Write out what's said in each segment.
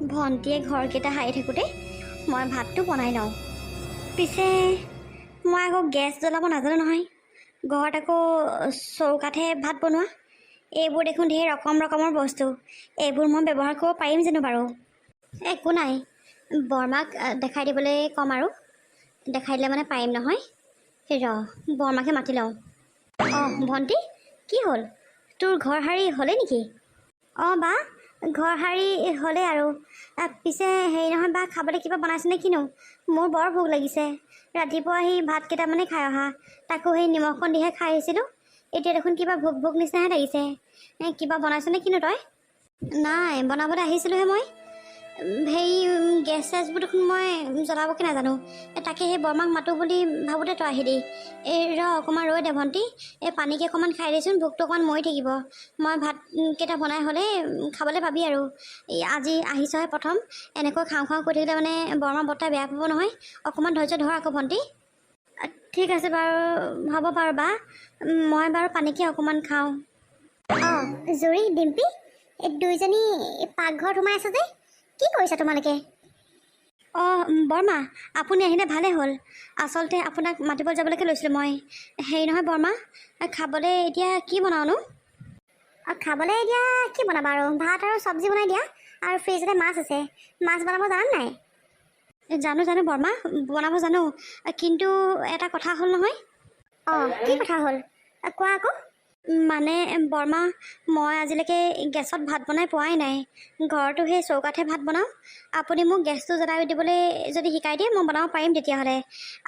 ভণ্টিয়ে ঘৰকেইটা সাৰি থাকোঁতে মই ভাতটো বনাই লওঁ। পিছে মই আকৌ গেছ জ্বলাব নাজানো নহয়। ঘৰত আকৌ চৌকাতহে ভাত বনোৱা। এইবোৰ দেখোন ধেৰ ৰকমৰ বস্তু। এইবোৰ মই ব্যৱহাৰ কৰিব পাৰিম জানো বাৰু? একো নাই, বৰমাক দেখাই দিবলৈ ক'ম আৰু। দেখাই দিলে মানে পাৰিম নহয়। বৰমাকে মাতি লওঁ। অঁ ভণ্টি, কি হ'ল? তোৰ ঘৰ সাৰি হ'লেই নেকি? অঁ বা, ঘৰ সাৰি হ'লেই আৰু। পিছে হেৰি নহয় বা, খাবলৈ কিবা বনাইছেনে কিনো? মোৰ বৰ ভোক লাগিছে। ৰাতিপুৱা আহি ভাত কেইটামানেই খাই অহা, তাকো সেই নিমখখন দিহে খাই আহিছিলোঁ। এতিয়া দেখোন কিবা ভোক নিচিনাহে লাগিছে। কিবা বনাইছেনে কিনো তই? নাই, বনাবলৈ আহিছিলোঁহে মই। হেৰি গেছ চেছবোৰ দেখোন মই জ্বলাবকে নাজানো। তাকে সেই বৰমাক মাতোঁ বুলি ভাবোঁতে তই আহিলি। অকণমান ৰৈ দে ভণ্টি, পানীকে অকণমান খাই দেচোন, ভোকটো অকণমান মৰি থাকিব। মই ভাতকেইটা বনাই হ'লে খাবলৈ পাবি আৰু। আজি আহিছহে প্ৰথম, এনেকৈ খাওঁ কৈ থাকিলে মানে বৰমা বৰ্তাই বেয়া পাব নহয়। অকণমান ধৈৰ্য ধৰ আকৌ ভণ্টি। ঠিক আছে বাৰু, হ'ব বাৰু বা, মই বাৰু পানীকে অকণমান খাওঁ। অঁ জুৰি, ডিম্পী, দুইজনী পাকঘৰত সোমাই আছে যে, কি কৰিছা তোমালোকে? অঁ বৰমা, আপুনি আহিলে ভালেই হ'ল। আচলতে আপোনাক মাতিবলৈ যাবলৈকে লৈছিলোঁ মই। হেৰি নহয় বৰমা, খাবলৈ এতিয়া কি বনাওঁনো? খাবলৈ এতিয়া কি বনাবা আৰু, ভাত আৰু চব্জি বনাই দিয়া, আৰু ফ্ৰিজতে মাছ আছে। মাছ বনাব জানা নাই? জানো বৰমা, বনাব জানো। কিন্তু এটা কথা হ'ল নহয়। অঁ কি কথা হ'ল, কোৱা আকৌ। মানে বৰমা, মই আজিলৈকে গেছত ভাত বনাই পোৱাই নাই। ঘৰতো সেই চৌকাতহে ভাত বনাওঁ। আপুনি মোক গেছটো জ্বলাই দিবলৈ যদি শিকাই দিয়ে মই বনাব পাৰিম তেতিয়াহ'লে।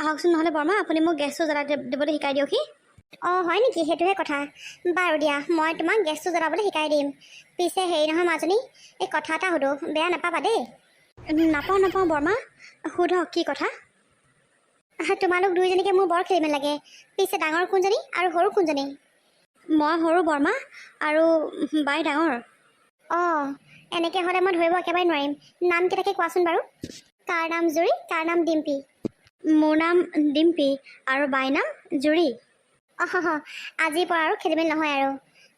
আহকচোন নহ'লে বৰমা, আপুনি মোক গেছটো জ্বলাই দিবলৈ শিকাই দিয়কহি। অঁ হয় নেকি, সেইটোহে কথা। বাৰু দিয়া, মই তোমাক গেছটো জ্বলাবলৈ শিকাই দিম। পিছে হেৰি নহয় মাজনী, এই কথা এটা সোধোঁ, বেয়া নাপাবা দেই। নাপাওঁ বৰমা, সোধক কি কথা। তোমালোক দুইজনীকে মোৰ বৰ খেলিমেলি লাগে। পিছে ডাঙৰ কোনজনী আৰু সৰু কোনজনী? মই সৰু বৰমা, আৰু বাই ডাঙৰ। অঁ এনেকৈ হ'লে মই ধৰিব একেবাৰে নোৱাৰিম। নামকেইটাকে কোৱাচোন বাৰু। কাৰ নাম জুৰি, কাৰ নাম ডিম্পী? মোৰ নাম ডিম্পী আৰু বাই নাম জুৰি। অঁ আজিৰ পৰা আৰু খেলিমেলি নহয় আৰু।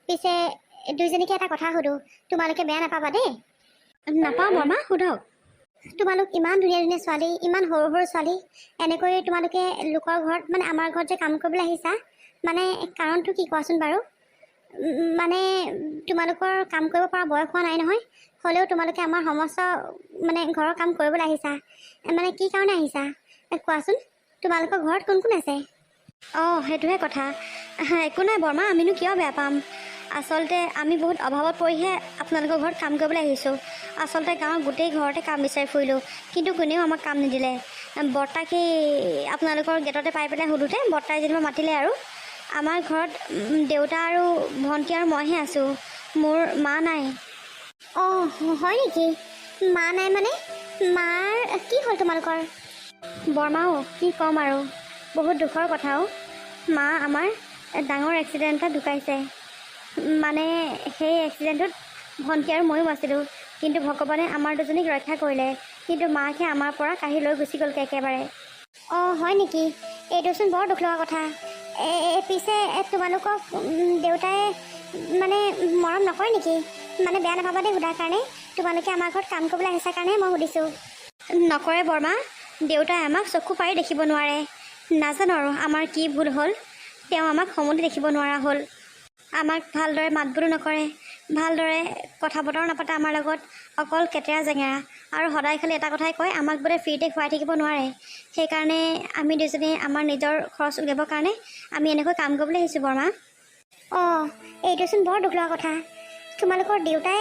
পিছে দুইজনীকে এটা কথা সোধোঁ, তোমালোকে বেয়া নাপাবা দেই। নাপাওঁ বৰমা, সোধক। তোমালোক ইমান ধুনীয়া ছোৱালী, ইমান সৰু ছোৱালী, এনেকৈ তোমালোকে লোকৰ ঘৰত মানে আমাৰ ঘৰত যে কাম কৰিবলৈ আহিছা, মানে কাৰণটো কি কোৱাচোন বাৰু? মানে তোমালোকৰ কাম কৰিব পৰা বয়স হোৱা নাই নহয়, হ'লেও তোমালোকে আমাৰ সমস্ত মানে ঘৰৰ কাম কৰিবলৈ আহিছা। মানে কি কাৰণে আহিছা কোৱাচোন? তোমালোকৰ ঘৰত কোন কোন আছে? অঁ সেইটোহে কথা। একো নাই বৰমা, আমিনো কিয় বেয়া পাম। আচলতে আমি বহুত অভাৱত পৰিহে আপোনালোকৰ ঘৰত কাম কৰিবলৈ আহিছোঁ। আচলতে গাঁৱৰ গোটেই ঘৰতে কাম বিচাৰি ফুৰিলোঁ, কিন্তু কোনেও আমাক কাম নিদিলে। বৰ্তাকে আপোনালোকৰ গেটতে পাই পেলাই সোধোতে বৰ্তাই যেনিবা মাতিলে আৰু। আমাৰ ঘৰত দেউতা আৰু ভণ্টি আৰু মইহে আছোঁ, মোৰ মা নাই। অঁ হয় নেকি? মা নাই মানে মাৰ কি হ'ল তোমালোকৰ? বৰমাও কি ক'ম আৰু, বহুত দুখৰ কথাও। মা আমাৰ ডাঙৰ এক্সিডেণ্টত ঢুকাইছে। মানে সেই এক্সিডেণ্টত ভণ্টি আৰু ময়ো আছিলোঁ, কিন্তু ভগৱানে আমাৰ দুজনীক ৰক্ষা কৰিলে। কিন্তু মাকহে আমাৰ পৰা কাঢ়ি লৈ গুচি গ'লগৈ একেবাৰে। অঁ হয় নেকি? এইটোচোন বৰ দুখ লগা কথা। পিছে তোমালোকক দেউতাই মানে মৰম নকৰে নেকি? মানে বেয়া নাপাবা দেই সোধাৰ কাৰণে, তোমালোকে আমাৰ ঘৰত কাম কৰিবলৈ আহিছা কাৰণেহে মই সুধিছোঁ। নকৰে বৰমা, দেউতাই আমাক চকু পাৰি দেখিব নোৱাৰে। নাজানো আৰু আমাৰ কি ভুল হ'ল, তেওঁ আমাক সমুলি দেখিব নোৱাৰা হ'ল। আমাক ভালদৰে মাত বোলো নকৰে, ভালদৰে কথা বতৰা নাপাতে আমাৰ লগত, অকল কেতেৰা জেঙেৰা। আৰু সদায় খালি এটা কথাই কয়, আমাক বোলে ফ্ৰীতে খুৱাই থাকিব নোৱাৰে। সেইকাৰণে আমি দুজনী আমাৰ নিজৰ খৰচ উলিয়াবৰ কাৰণে আমি এনেকৈ কাম কৰিবলৈ আহিছোঁ বৰমা। অঁ এইটোচোন বৰ দুখ লগা কথা। তোমালোকৰ দেউতাই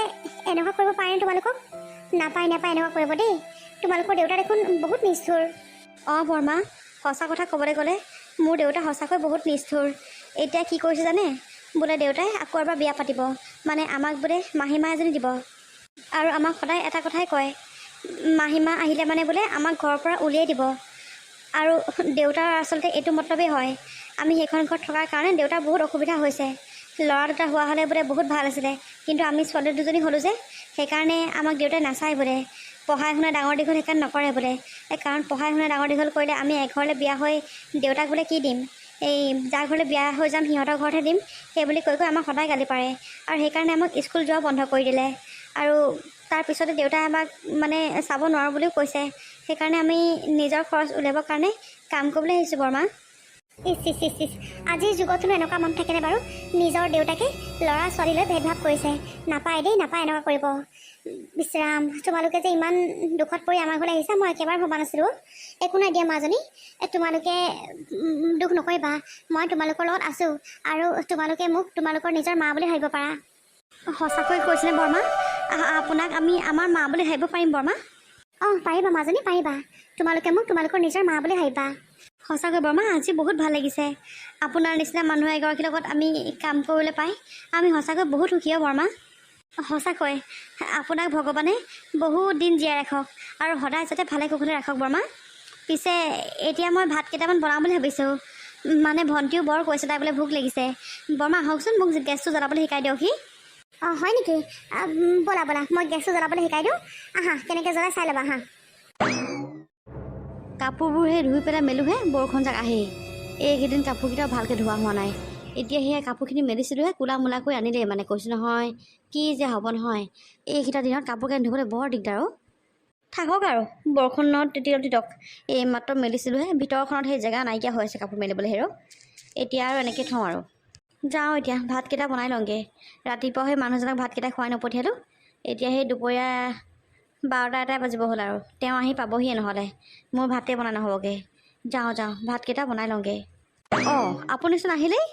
এনেকুৱা কৰিব পাৰেনে তোমালোকক? নাপায় এনেকুৱা কৰিব দেই। তোমালোকৰ দেউতা দেখোন বহুত নিষ্ঠুৰ। অঁ বৰমা, সঁচা কথা ক'বলৈ গ'লে মোৰ দেউতা সঁচাকৈ বহুত নিষ্ঠুৰ। এতিয়া কি কৰিছে জানে? বোলে দেউতাই আকৌ এবাৰ বিয়া পাতিব, মানে আমাক বোলে মাহীমা এজনী দিব। আৰু আমাক সদায় এটা কথাই কয়, মাহীমা আহিলে মানে বোলে আমাক ঘৰৰ পৰা উলিয়াই দিব। আৰু দেউতাৰ আচলতে এইটো মতলবেই হয়। আমি সেইখন ঘৰত থকাৰ কাৰণে দেউতাৰ বহুত অসুবিধা হৈছে। ল'ৰা দুটা হোৱা হ'লে বোলে বহুত ভাল আছিলে, কিন্তু আমি ছোৱালী দুজনী হ'লোঁ যে, সেইকাৰণে আমাক দেউতাই নাচায় বোলে। পঢ়াই শুনাই ডাঙৰ দীঘল সেইকাৰণে নকৰে বোলে। কাৰণ পঢ়াই শুনাই ডাঙৰ দীঘল কৰিলে আমি এঘৰলৈ বিয়া হৈ দেউতাক বোলে কি দিম, এই যাৰ ঘৰলৈ বিয়া হৈ যাম সিহঁতৰ ঘৰতহে দিম, সেই বুলি কৈ আমাক সদায় গালি পাৰে। আৰু সেইকাৰণে আমাক স্কুল যোৱা বন্ধ কৰি দিলে। আৰু তাৰপিছতে দেউতাই আমাক মানে চাব নোৱাৰোঁ বুলিও কৈছে। সেইকাৰণে আমি নিজৰ খৰচ উলিয়াবৰ কাৰণে কাম কৰিবলৈ আহিছোঁ বৰমা। ইচ ইচ ইচ ইচ, আজিৰ যুগতনো এনেকুৱা মানুহ থাকেনে বাৰু? নিজৰ দেউতাকে ল'ৰা ছোৱালীলৈ ভেদভাৱ কৰিছে। নাপায় দেই, নাপায় এনেকুৱা কৰিব। বিশ্ৰাম, তোমালোকে যে ইমান দুখত পৰি আমাৰ ঘৰলৈ আহিছা, মই একেবাৰে ভবা নাছিলোঁ। একো নাই দিয়া মাজনী, তোমালোকে দুখ নকৰিবা। মই তোমালোকৰ লগত আছোঁ আৰু তোমালোকে মোক তোমালোকৰ নিজৰ মা বুলি ভাবিব পাৰা। সঁচাকৈ কৈছিলে বৰমা? আপোনাক আমি আমাৰ মা বুলি ভাবিব পাৰিম বৰমা? অঁ পাৰিবা মাজনী, পাৰিবা। তোমালোকে মোক তোমালোকৰ নিজৰ মা বুলি ভাবিবা। সঁচাকৈ বৰমা, আজি বহুত ভাল লাগিছে। আপোনাৰ নিচিনা মানুহ এগৰাকীৰ লগত আমি কাম কৰিবলৈ পাই আমি সঁচাকৈ বহুত সুখী বৰমা। সঁচাকৈ আপোনাক ভগৱানে বহুত দিন জীয়াই ৰাখক আৰু সদায় যাতে ভালে কুশলে ৰাখক বৰমা। পিছে এতিয়া মই ভাত কেইটামান বনাওঁ বুলি ভাবিছোঁ। মানে ভণ্টিও বৰ কৈছে, তাই বোলে ভোক লাগিছে। বৰমা আহকচোন, মোক গেছটো জ্বলাবলৈ শিকাই দিয়কহি। অঁ হয় নেকি? ব'লা ব'লা, মই গেছটো জ্বলাবলৈ শিকাই দিওঁ। আহা, কেনেকৈ জ্বলাই চাই ল'বা। আহা, কাপোৰবোৰ সেই ধুই পেলাই মেলোঁহে, বৰষুণ যাক আহেই। এইকেইদিন কাপোৰকেইটাও ভালকৈ ধোৱা হোৱা নাই। এতিয়া সেই কাপোৰখিনি মেলিছিলোঁহে, কোলা মোলা কৰি আনিলেই। মানে কৈছোঁ নহয়, কি যে হ'ব নহয়। এইকেইটা দিনত কাপোৰ কানি ধুবলৈ বৰ দিগদাৰ অ'। থাকক আৰু বৰষুণত তিতক। এই মাত্ৰ মেলিছিলোঁহে, ভিতৰখনত সেই জেগা নাইকিয়া হৈ আছে কাপোৰ মেলিবলৈ হেৰ। এতিয়া আৰু এনেকৈ থওঁ আৰু। যাওঁ এতিয়া ভাতকেইটা বনাই লওঁগৈ। ৰাতিপুৱা সেই মানুহজনক ভাতকেইটা খুৱাই নপঠিয়ালোঁ। এতিয়া সেই দুপৰীয়া 12টা বাজিব হ'ল আৰু তেওঁ আহি পাবহিয়ে, নহ'লে মোৰ ভাতেই বনাই নহ'বগৈ। যাওঁ ভাতকেইটা বনাই লওঁগৈ। অঁ আপুনিচোন আহিলেই,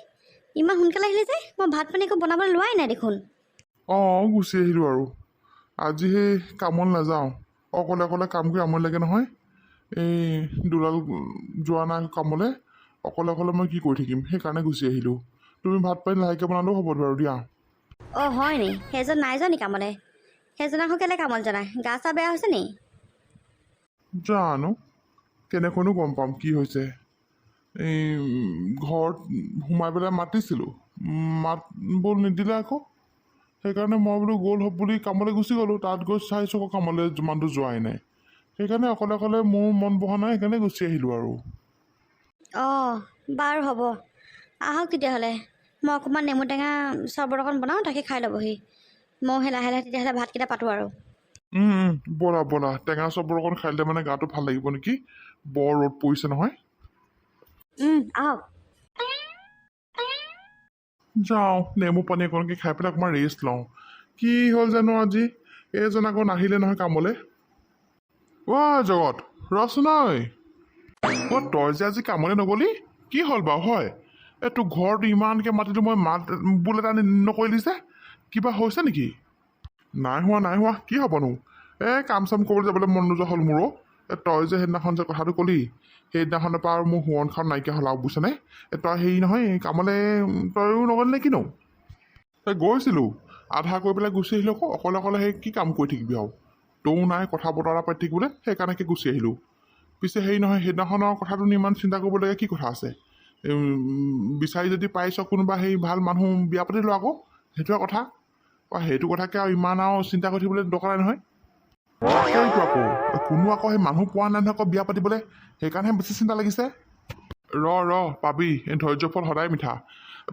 ইমান সোনকালে আহিলে যে? মই ভাত পানী একো বনাবলৈ লোৱাই নাই দেখোন। অঁ গুচি আহিলোঁ আৰু। আজি সেই কামত নাযাওঁ, অকলে অকলে কাম কৰি আমনি লাগে নহয়। এই দুলাল যোৱা নাই কামলৈ, অকলে অকলে মই কি কৰি থাকিম, সেইকাৰণে গুচি আহিলোঁ। তুমি ভাত পানী লাহেকৈ বনালেও হ'ব বাৰু দিয়া। অঁ হয় নি? সেইজন নাই যোৱা নি কামলৈ? সেইজন আকৌ কেলৈ কামত যোৱা নাই? গা চা বেয়া হৈছে নি? জানো কেনেকৈনো গম পাম কি হৈছে। এই ঘৰত সোমাই পেলাই মাতিছিলোঁ, মাত বোল নিদিলে আকৌ। সেইকাৰণে মই বোলো গ'ল হ'ব বুলি কামলৈ গুচি গ'লোঁ। তাত গৈ চাইছোঁ আকৌ কামলৈ যিমানটো যোৱাই নাই। সেইকাৰণে অকলে অকলে মোৰ মন বহা নাই, সেইকাৰণে গুচি আহিলোঁ আৰু। অঁ বাৰু হ'ব, আহক তেতিয়াহ'লে। মই অকণমান নেমু টেঙা চৰ্বত অকণ বনাওঁ, তাকে খাই ল'বহি। মই সেই লাহে লাহে তেতিয়াহ'লে ভাতকেইটা পাতোঁ আৰু। ব'লা ব'লা, টেঙা চৰ্বত অকণ খাই দিলে মানে গাটো ভাল লাগিব নেকি। বৰ ৰ'দ পৰিছে নহয়। আহক। যাওঁ নেমু পানী অকণকৈ খাই পেলাই অকণমান ৰেষ্ট লওঁ। কি হ'ল জানো আজি, এইজন আকৌ নাহিলে নহয় কামলৈ। অ' জগত ৰচোন ঐ। অ' তই যে আজি কামলৈ নগ'লি, কি হ'ল বাৰু হয়? এই তোৰ ঘৰত ইমানকৈ মাতিলোঁ, মই মাত বোল এটা নকৰিলি যে, কিবা হৈছে নেকি? নাই হোৱা, কি হ'বনো? কাম চাম কৰিবলৈ যাবলৈ মন নোযোৱা হ'ল মোৰো। তই যে সেইদিনাখন যে কথাটো ক'লি, সেইদিনাখনৰ পৰা আৰু মোৰ সোৱণখন নাইকিয়া হ'ল আৰু বুজিছনে। তই হেৰি নহয়, কামলৈ তইও নগ'লি নে কিনো? তই গৈছিলোঁ, আধা কৰি পেলাই গুচি আহিলোঁ আকৌ। অকলে অকলে সেই কি কাম কৰি থাকিবি আৰু? তয়ো নাই কথা বতৰা পাতি থাকিবলৈ, সেইকাৰণে গুচি আহিলোঁ। পিছে হেৰি নহয়, সেইদিনাখনৰ কথাটোনো ইমান চিন্তা কৰিবলগীয়া কি কথা আছে? বিচাৰি যদি পাইছ কোনোবা সেই ভাল মানুহ, বিয়া পাতি লোৱা আকৌ, সেইটোৱে কথা। সেইটো কথাকে আৰু ইমান আৰু চিন্তা কৰি থাকিবলৈ দৰকাৰ নাই নহয়। সেইটো আকৌ কোনো আকৌ সেই মানুহ পোৱা নাই নহয় আকৌ বিয়া পাতিবলৈ, সেইকাৰণেহে বেছি চিন্তা লাগিছে। ৰ পাবি, এই ধৈৰ্য্যৰ ফল সদায় মিঠা।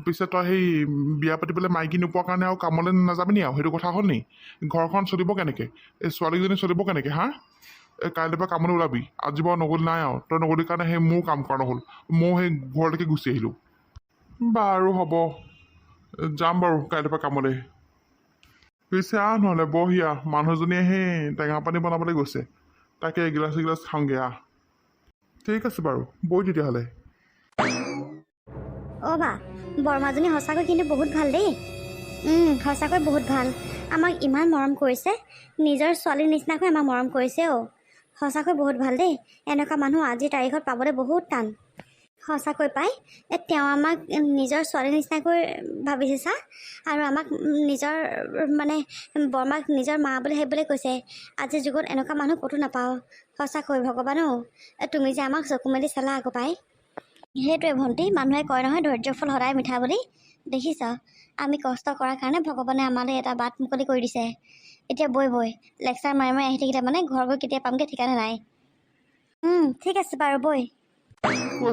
পিছে তই সেই বিয়া পাতিবলৈ মাইকী নোপোৱাৰ কাৰণে আৰু কামলৈ নাযাবি নি আৰু? সেইটো কথা হ'ল নি? ঘৰখন চলিব কেনেকৈ? এই ছোৱালীজনী চলিব কেনেকৈ হা? কাইলৈৰ পৰা কামলৈ ওলাবি। আজি বাৰু নগ'লি নাই আৰু, তই নগ'লি কাৰণে সেই মোৰ কাম কৰা নহ'ল। ময়ো সেই ঘৰলৈকে গুচি আহিলোঁ। বাৰু হ'ব, যাম বাৰু কাইলৈৰ পৰা কামলৈ। পিছে নহ'লে বহিয়া, মানুহজনীয়ে সেই টেঙা পানী বনাবলৈ গৈছে, তাকে এগিলাচ এগিলাচ খাওঁগৈ আহ। ঠিক আছে বাৰু, বৈ তেতিয়াহ'লে। অ' বা, বৰমাজনী সঁচাকৈ কিন্তু বহুত ভাল দেই। সঁচাকৈ বহুত ভাল। আমাক ইমান মৰম কৰিছে, নিজৰ ছোৱালীৰ নিচিনাকৈ আমাক মৰম কৰিছে অ'। সঁচাকৈ বহুত ভাল দেই। এনেকুৱা মানুহ আজিৰ তাৰিখত পাবলৈ বহুত টান। সঁচাকৈ পাই, তেওঁ আমাক নিজৰ ছোৱালীৰ নিচিনাকৈ ভাবিছে চা, আৰু আমাক নিজৰ মানে বৰমাক নিজৰ মা বুলি ভাবিবলৈ কৈছে। আজিৰ যুগত এনেকুৱা মানুহ ক'তো নাপাওঁ। সঁচাকৈ ভগৱান তুমি যে আমাক চকু মেলি চালা আকৌ পাই। সেইটোৱে ভণ্টি, মানুহে কয় নহয় ধৈৰ্য্যৰ ফল সদায় মিঠা বুলি। দেখিছ, আমি কষ্ট কৰাৰ কাৰণে ভগৱানে আমালৈ এটা বাট মুকলি কৰি দিছে। এতিয়া বৈ লেকচাৰ মাৰি আহি থাকিলে মানে ঘৰ গৈ কেতিয়া পামগৈ ঠিকানে নাই। ঠিক আছে বাৰু বৈ।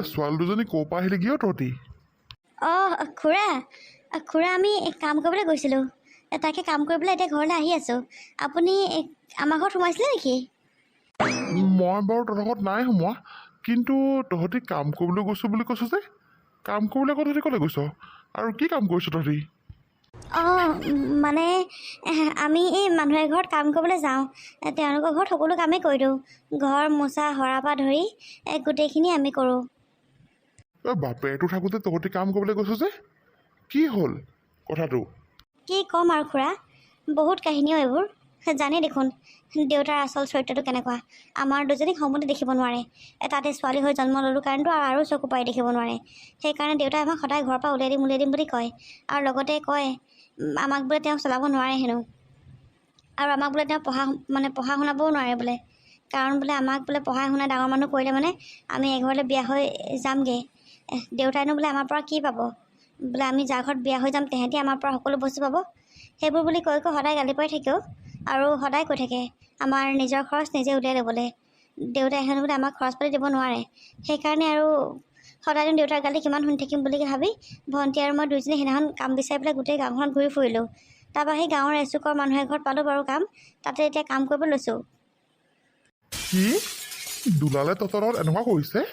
ছোৱালী দুজনী ক'ৰ পৰা আহিলে কিয় তহঁতি? খুৰা আমি কাম কৰিবলৈ গৈছিলোঁ। তাকে কাম কৰিবলৈ এতিয়া ঘৰলৈ আহি আছোঁ। আপুনি আমাৰ ঘৰত সোমাইছিলে নেকি? মই বাৰু তহঁতৰ ঘৰত নাই সোমোৱা, কিন্তু তহঁতি কাম কৰিবলৈ গৈছোঁ বুলি কৈছ যে, কাম কৰিবলৈ আকৌ তহঁতি ক'লৈ গৈছ আৰু কি কাম কৰিছ তহঁতি? অঁ মানে আমি এই মানুহ এঘৰত কাম কৰিবলৈ যাওঁ। তেওঁলোকৰ ঘৰত সকলো কামেই কৰি দিওঁ। ঘৰ মোচা সৰাৰ পৰা ধৰি গোটেইখিনি আমি কৰোঁ। বাপেৰটো থাকোঁতে তহঁতি কাম কৰিবলৈ গৈছ যে, কি হ'ল কথাটো? কি ক'ম আৰু খুৰা, বহুত কাহিনীও এইবোৰ। জানেই দেখোন দেউতাৰ আচল চৰিত্ৰটো কেনেকুৱা। আমাৰ দুজনীক সমতে দেখিব নোৱাৰে। তাতে ছোৱালী হৈ জন্ম ল'লোঁ কাৰণেতো আৰু চকু পাৰি দেখিব নোৱাৰে। সেইকাৰণে দেউতাই আমাক সদায় ঘৰৰ পৰা উলিয়াই দিম বুলি কয়। আৰু লগতে কয় আমাক বোলে তেওঁ চলাব নোৱাৰে হেনো। আৰু আমাক বোলে তেওঁ পঢ়া শুনাবও নোৱাৰে বোলে। কাৰণ বোলে আমাক বোলে পঢ়াই শুনাই ডাঙৰ মানুহ কৰিলে মানে আমি এঘৰলৈ বিয়া হৈ যামগৈ। দেউতাইনো বোলে আমাৰ পৰা কি পাব? বোলে আমি যাৰ ঘৰত বিয়া হৈ যাম তেহেঁতি আমাৰ পৰা সকলো বস্তু পাব। সেইবোৰ বুলি কৈ সদায় গালি পাৰি থাকেও। আৰু সদায় কৈ থাকে আমাৰ নিজৰ খৰচ নিজে উলিয়াই ল'বলৈ। দেউতাই হেনো বোলে আমাক খৰচ পাতি দিব নোৱাৰে। সেইকাৰণে আৰু সদায়নো দেউতাৰ গালি কিমান শুনি থাকিম বুলি ভাবি ভণ্টি আৰু মই দুইজনী সেইদিনাখন কাম বিচাৰি পেলাই গোটেই গাঁওখনত ঘূৰি ফুৰিলোঁ। তাৰপৰা সেই গাঁৱৰ এচুকৰ মানুহ এঘৰত পালোঁ বাৰু কাম। তাতে এতিয়া কাম কৰিব লৈছোঁ। কি দুলালে তহঁতৰ লগত এনেকুৱা কৰিছে?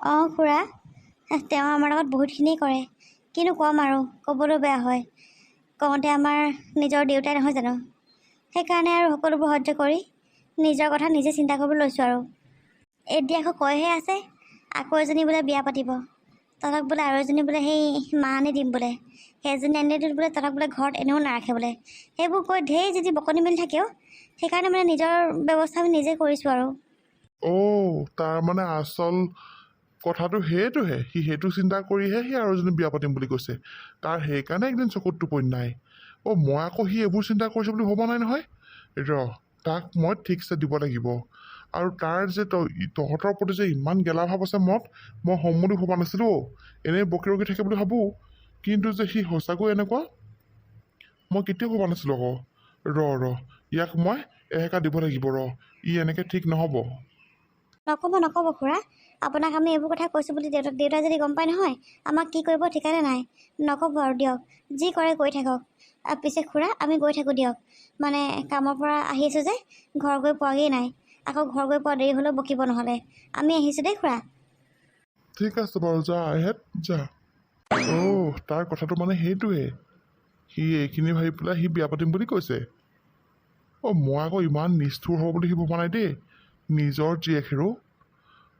অঁ খুৰা, তেওঁ আমাৰ লগত বহুতখিনিয়ে কৰে। কিনো ক'ম আৰু, ক'বলৈ বেয়া হয়। কওঁতে আমাৰ নিজৰ দেউতাই নহয় জানো। সেইকাৰণে আৰু সকলোবোৰ সহ্য কৰি নিজৰ কথা নিজে চিন্তা কৰিবলৈ লৈছোঁ আৰু। এতিয়া আকৌ কৈহে আছে আকৌ এজনী বোলে বিয়া পাতিব। তহঁতক বোলে আৰু এজনী বোলে সেই মা আনি দিম বোলে। সেইজনী আনিলেতো বোলে তহঁতক বোলে ঘৰত এনেও নাৰাখে বোলে। সেইবোৰ কৈ ঢেৰ যি বকনি মেলি থাকেও। সেইকাৰণে মানে নিজৰ ব্যৱস্থা আমি নিজে কৰিছোঁ আৰু। তাৰ মানে আচল কথাটো সেইটোহে, সি সেইটো চিন্তা কৰিহে সি আৰু এজনী বিয়া পাতিম বুলি কৈছে। তাৰ সেইকাৰণে একদিন চকুত টোপনি নাই। মই আকৌ সি এইবোৰ চিন্তা কৰিছে বুলি ভবা নাই নহয়। তাক মই ঠিকছে দিব লাগিব। আৰু তাৰ যে তহঁতৰ প্ৰতি যে ইমান গেলা ভাৱ আছে মই সম্মতি ভবা নাছিলোঁ। এনেই বকি ৰকি থাকে বুলি ভাবোঁ, কিন্তু যে সি সঁচাকৈ এনেকুৱা মই কেতিয়াও ভবা নাছিলোঁ আকৌ। ইয়াক মই এসেকা দিব লাগিব। ই এনেকৈ ঠিক নহ'ব। নক'ব খুৰা, আপোনাক আমি এইবোৰ কথা কৈছোঁ বুলি দেউতাই যদি গম পায় নহয় আমাক কি কৰিব ঠিকানে নাই। নক'ব আৰু দিয়ক, যি কৰে কৰি থাকক। পিছে খুৰা আমি গৈ থাকোঁ দিয়ক। মানে কামৰ পৰা আহিছোঁ যে ঘৰ গৈ পোৱাগেই নাই। আকৌ ঘৰ গৈ পোৱা দেৰি হ'লেও বকিব নহ'লে। আমি আহিছোঁ দেই খুৰা। ঠিক আছে বাৰু, যা এহেঁত যা। তাৰ কথাটো মানে সেইটোৱে, সি এইখিনি ভাবি পেলাই সি বিয়া পাতিম বুলি কৈছে। মই আকৌ ইমান নিষ্ঠুৰ হ'ব বুলি সি ভবা নাই দেই। নিজৰ জীয়েক হেৰো।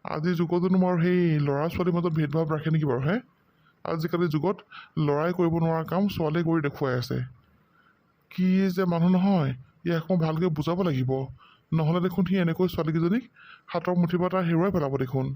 আজিৰ যুগতনো আৰু সেই ল'ৰা ছোৱালীৰ মাজত ভেদভাৱ ৰাখে নেকি বাৰু? আজিকালিৰ যুগত ল'ৰাই কৰিব নোৱাৰা কাম ছোৱালীয়ে কৰি দেখুৱাই আছে। কি যে মানুহ নহয়, ইয়াক মই ভালকৈ বুজাব লাগিব। নহ'লে দেখোন সি এনেকৈ ছোৱালীকেইজনীক হাতৰ মুঠিৰ পৰা তাৰ হেৰুৱাই পেলাব দেখোন।